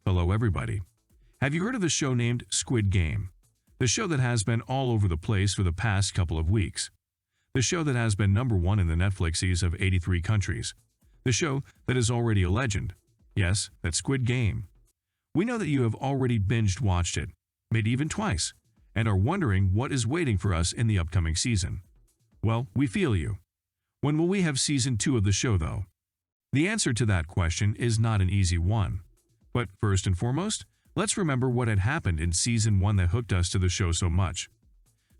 Hello everybody. Have you heard of the show named Squid Game? The show that has been all over the place for the past couple of weeks. The show that has been #1 in the Netflixies of 83 countries. The show that is already a legend. Yes, that's Squid Game. We know that you have already binged watched it, maybe even twice, and are wondering what is waiting for us in the upcoming season. Well, we feel you. When will we have season 2 of the show though? The answer to that question is not an easy one. But first and foremost, let's remember what had happened in season 1 that hooked us to the show so much.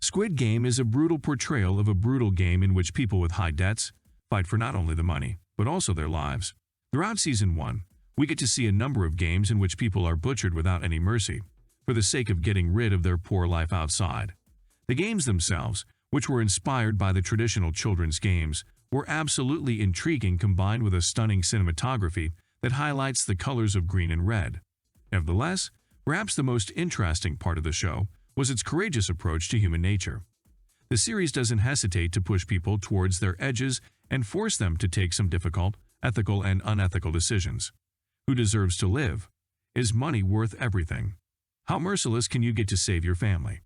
Squid Game is a brutal portrayal of a brutal game in which people with high debts fight for not only the money, but also their lives. Throughout season 1, we get to see a number of games in which people are butchered without any mercy, for the sake of getting rid of their poor life outside. The games themselves, which were inspired by the traditional children's games, were absolutely intriguing, combined with a stunning cinematography that highlights the colors of green and red. Nevertheless, perhaps the most interesting part of the show was its courageous approach to human nature. The series doesn't hesitate to push people towards their edges and force them to take some difficult, ethical and unethical decisions. Who deserves to live? Is money worth everything? How merciless can you get to save your family?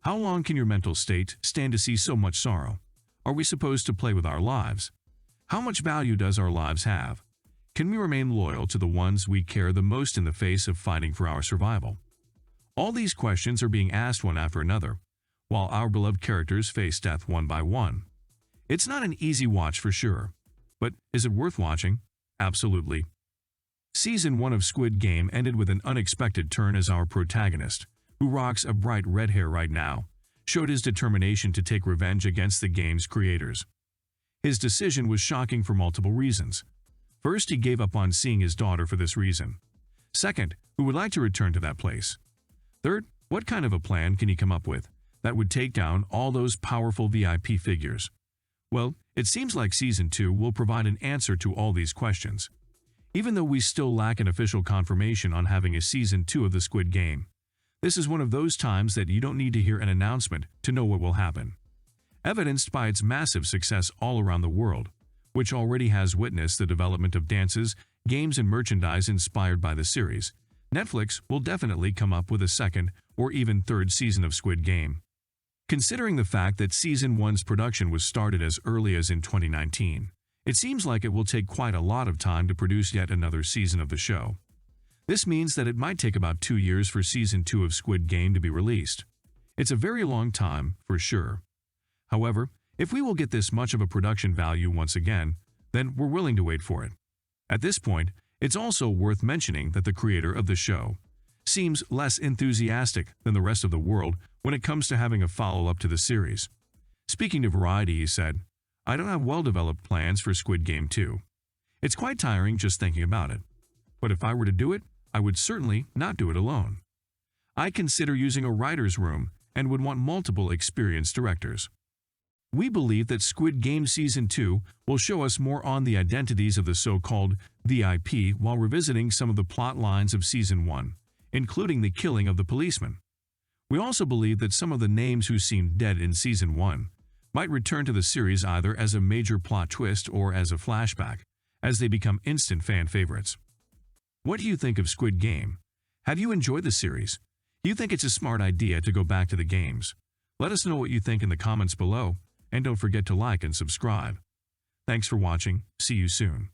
How long can your mental state stand to see so much sorrow? Are we supposed to play with our lives? How much value does our lives have? Can we remain loyal to the ones we care the most in the face of fighting for our survival? All these questions are being asked one after another, while our beloved characters face death one by one. It's not an easy watch for sure, but is it worth watching? Absolutely. Season 1 of Squid Game ended with an unexpected turn as our protagonist, who rocks a bright red hair right now, showed his determination to take revenge against the game's creators. His decision was shocking for multiple reasons. First, he gave up on seeing his daughter for this reason. Second, who would like to return to that place? Third, what kind of a plan can he come up with that would take down all those powerful VIP figures? Well, it seems like Season 2 will provide an answer to all these questions. Even though we still lack an official confirmation on having a Season 2 of the Squid Game, this is one of those times that you don't need to hear an announcement to know what will happen. Evidenced by its massive success all around the world, which already has witnessed the development of dances, games and merchandise inspired by the series, Netflix will definitely come up with a second or even third season of Squid Game. Considering the fact that Season 1's production was started as early as in 2019, it seems like it will take quite a lot of time to produce yet another season of the show. This means that it might take about 2 years for Season 2 of Squid Game to be released. It's a very long time, for sure. However, if we will get this much of a production value once again, then we're willing to wait for it. At this point, it's also worth mentioning that the creator of the show seems less enthusiastic than the rest of the world when it comes to having a follow-up to the series. Speaking to Variety, he said, "I don't have well-developed plans for Squid Game 2. It's quite tiring just thinking about it. But if I were to do it, I would certainly not do it alone. I consider using a writer's room and would want multiple experienced directors." We believe that Squid Game Season 2 will show us more on the identities of the so-called VIP while revisiting some of the plot lines of Season 1, including the killing of the policeman. We also believe that some of the names who seemed dead in Season 1 might return to the series either as a major plot twist or as a flashback, as they become instant fan favorites. What do you think of Squid Game? Have you enjoyed the series? Do you think it's a smart idea to go back to the games? Let us know what you think in the comments below, and don't forget to like and subscribe. Thanks for watching. See you soon.